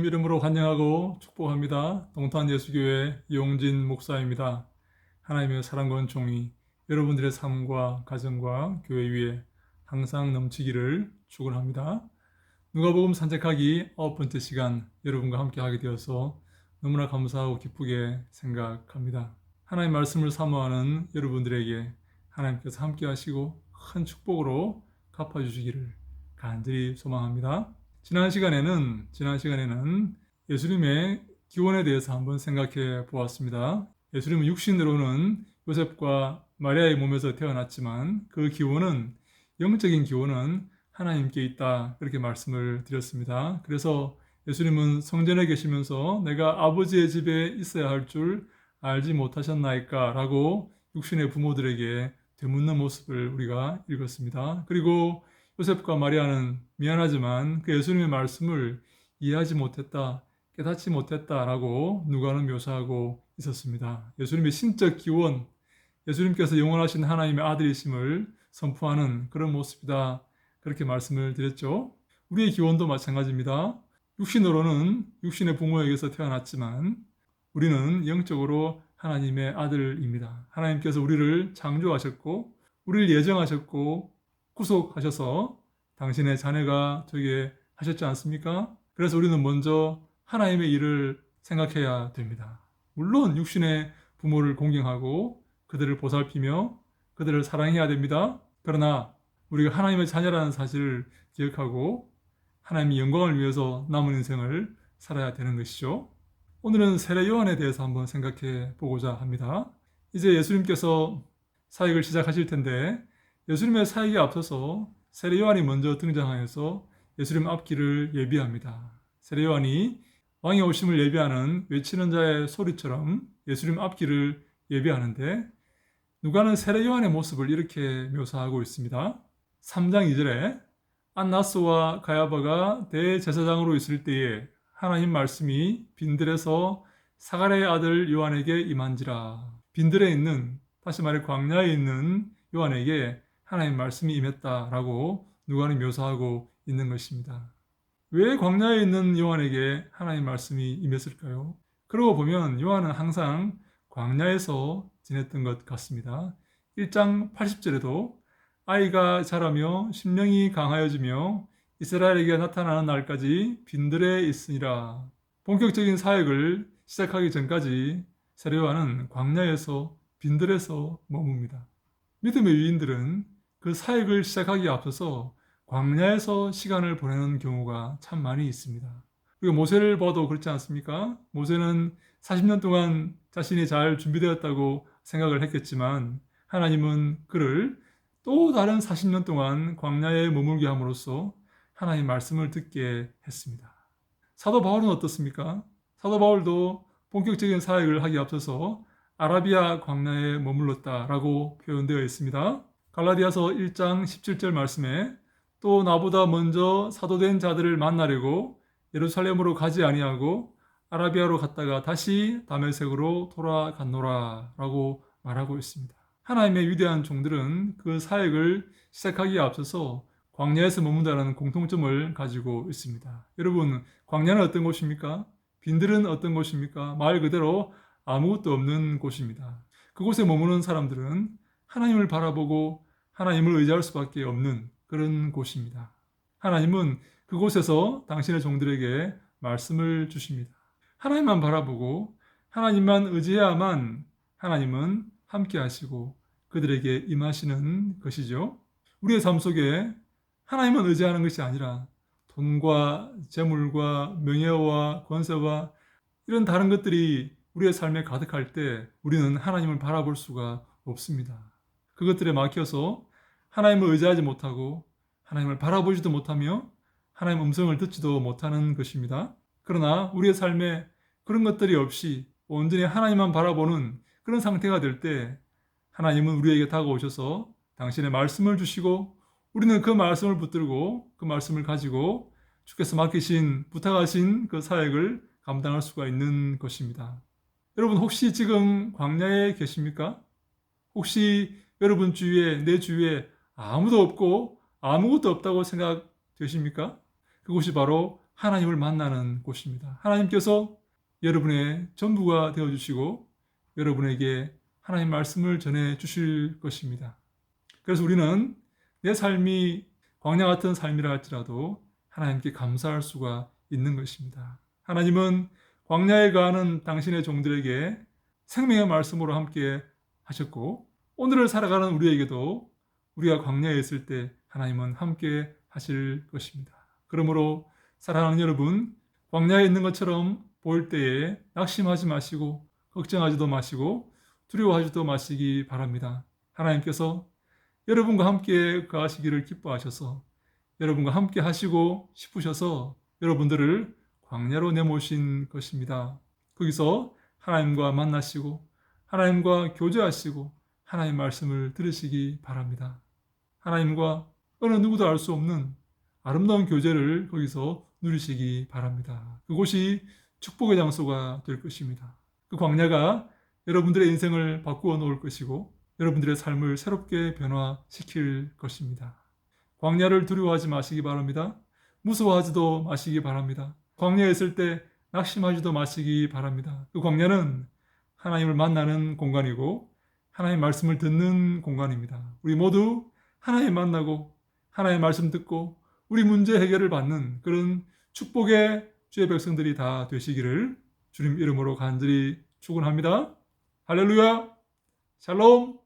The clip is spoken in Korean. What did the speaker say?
주님 이름으로 환영하고 축복합니다. 동탄 예수교회 이용진 목사입니다. 하나님의 사랑과 은총이 여러분들의 삶과 가정과 교회 위에 항상 넘치기를 축원합니다. 누가복음 산책하기 9번째 시간 여러분과 함께 하게 되어서 너무나 감사하고 기쁘게 생각합니다. 하나님 말씀을 사모하는 여러분들에게 하나님께서 함께 하시고 큰 축복으로 갚아주시기를 간절히 소망합니다. 지난 시간에는 예수님의 기원에 대해서 한번 생각해 보았습니다. 예수님은 육신으로는 요셉과 마리아의 몸에서 태어났지만 그 기원은, 영적인 기원은 하나님께 있다, 그렇게 말씀을 드렸습니다. 그래서 예수님은 성전에 계시면서 내가 아버지의 집에 있어야 할 줄 알지 못하셨나이까 라고 육신의 부모들에게 되묻는 모습을 우리가 읽었습니다. 그리고 요셉과 마리아는 미안하지만 그 예수님의 말씀을 이해하지 못했다, 깨닫지 못했다라고 누가는 묘사하고 있었습니다. 예수님의 신적 기원, 예수님께서 영원하신 하나님의 아들이심을 선포하는 그런 모습이다, 그렇게 말씀을 드렸죠. 우리의 기원도 마찬가지입니다. 육신으로는 육신의 부모에게서 태어났지만 우리는 영적으로 하나님의 아들입니다. 하나님께서 우리를 창조하셨고 우리를 예정하셨고 구속하셔서 당신의 자녀가 되게 하셨지 않습니까? 그래서 우리는 먼저 하나님의 일을 생각해야 됩니다. 물론 육신의 부모를 공경하고 그들을 보살피며 그들을 사랑해야 됩니다. 그러나 우리가 하나님의 자녀라는 사실을 기억하고 하나님의 영광을 위해서 남은 인생을 살아야 되는 것이죠. 오늘은 세례 요한에 대해서 한번 생각해 보고자 합니다. 이제 예수님께서 사역을 시작하실 텐데 예수님의 사역에 앞서서 세례 요한이 먼저 등장하여서 예수님 앞길을 예비합니다. 세례 요한이 왕의 오심을 예비하는 외치는 자의 소리처럼 예수님 앞길을 예비하는데 누가는 세례 요한의 모습을 이렇게 묘사하고 있습니다. 3장 2절에 안나스와 가야바가 대제사장으로 있을 때에 하나님 말씀이 빈들에서 사가랴의 아들 요한에게 임한지라. 빈들에 있는, 다시 말해 광야에 있는 요한에게 하나님 말씀이 임했다라고 누가는 묘사하고 있는 것입니다. 왜 광야에 있는 요한에게 하나님 말씀이 임했을까요? 그러고 보면 요한은 항상 광야에서 지냈던 것 같습니다. 1장 80절에도 아이가 자라며 심령이 강하여지며 이스라엘에게 나타나는 날까지 빈들에 있으니라. 본격적인 사역을 시작하기 전까지 세례 요한은 광야에서 빈들에서 머뭅니다. 믿음의 유인들은 그 사역을 시작하기에 앞서서 광야에서 시간을 보내는 경우가 참 많이 있습니다. 그리고 모세를 봐도 그렇지 않습니까? 모세는 40년 동안 자신이 잘 준비되었다고 생각을 했겠지만 하나님은 그를 또 다른 40년 동안 광야에 머물게 함으로써 하나님 말씀을 듣게 했습니다. 사도 바울은 어떻습니까? 사도 바울도 본격적인 사역을 하기 앞서서 아라비아 광야에 머물렀다라고 표현되어 있습니다. 갈라디아서 1장 17절 말씀에 또 나보다 먼저 사도된 자들을 만나려고 예루살렘으로 가지 아니하고 아라비아로 갔다가 다시 다메섹으로 돌아갔노라 라고 말하고 있습니다. 하나님의 위대한 종들은 그 사역을 시작하기에 앞서서 광야에서 머문다는 공통점을 가지고 있습니다. 여러분, 광야는 어떤 곳입니까? 빈들은 어떤 곳입니까? 말 그대로 아무것도 없는 곳입니다. 그곳에 머무는 사람들은 하나님을 바라보고 하나님을 의지할 수밖에 없는 그런 곳입니다. 하나님은 그곳에서 당신의 종들에게 말씀을 주십니다. 하나님만 바라보고 하나님만 의지해야만 하나님은 함께 하시고 그들에게 임하시는 것이죠. 우리의 삶 속에 하나님만 의지하는 것이 아니라 돈과 재물과 명예와 권세와 이런 다른 것들이 우리의 삶에 가득할 때 우리는 하나님을 바라볼 수가 없습니다. 그것들에 막혀서 하나님을 의지하지 못하고 하나님을 바라보지도 못하며 하나님의 음성을 듣지도 못하는 것입니다. 그러나 우리의 삶에 그런 것들이 없이 온전히 하나님만 바라보는 그런 상태가 될 때 하나님은 우리에게 다가오셔서 당신의 말씀을 주시고 우리는 그 말씀을 붙들고 그 말씀을 가지고 주께서 맡기신, 부탁하신 그 사역을 감당할 수가 있는 것입니다. 여러분 혹시 지금 광야에 계십니까? 혹시 여러분 주위에, 내 주위에 아무도 없고 아무것도 없다고 생각되십니까? 그곳이 바로 하나님을 만나는 곳입니다. 하나님께서 여러분의 전부가 되어주시고 여러분에게 하나님 말씀을 전해 주실 것입니다. 그래서 우리는 내 삶이 광야 같은 삶이라 할지라도 하나님께 감사할 수가 있는 것입니다. 하나님은 광야에 가는 당신의 종들에게 생명의 말씀으로 함께 하셨고 오늘을 살아가는 우리에게도 우리가 광야에 있을 때 하나님은 함께 하실 것입니다. 그러므로 사랑하는 여러분, 광야에 있는 것처럼 보일 때에 낙심하지 마시고 걱정하지도 마시고 두려워하지도 마시기 바랍니다. 하나님께서 여러분과 함께 거하시기를 기뻐하셔서 여러분과 함께 하시고 싶으셔서 여러분들을 광야로 내모신 것입니다. 거기서 하나님과 만나시고 하나님과 교제하시고 하나님 말씀을 들으시기 바랍니다. 하나님과 어느 누구도 알 수 없는 아름다운 교제를 거기서 누리시기 바랍니다. 그곳이 축복의 장소가 될 것입니다. 그 광야가 여러분들의 인생을 바꾸어 놓을 것이고 여러분들의 삶을 새롭게 변화시킬 것입니다. 광야를 두려워하지 마시기 바랍니다. 무서워하지도 마시기 바랍니다. 광야에 있을 때 낙심하지도 마시기 바랍니다. 그 광야는 하나님을 만나는 공간이고 하나님 말씀을 듣는 공간입니다. 우리 모두 하나님 만나고 하나님 말씀 듣고 우리 문제 해결을 받는 그런 축복의 주의 백성들이 다 되시기를 주님 이름으로 간절히 축원합니다. 할렐루야! 샬롬!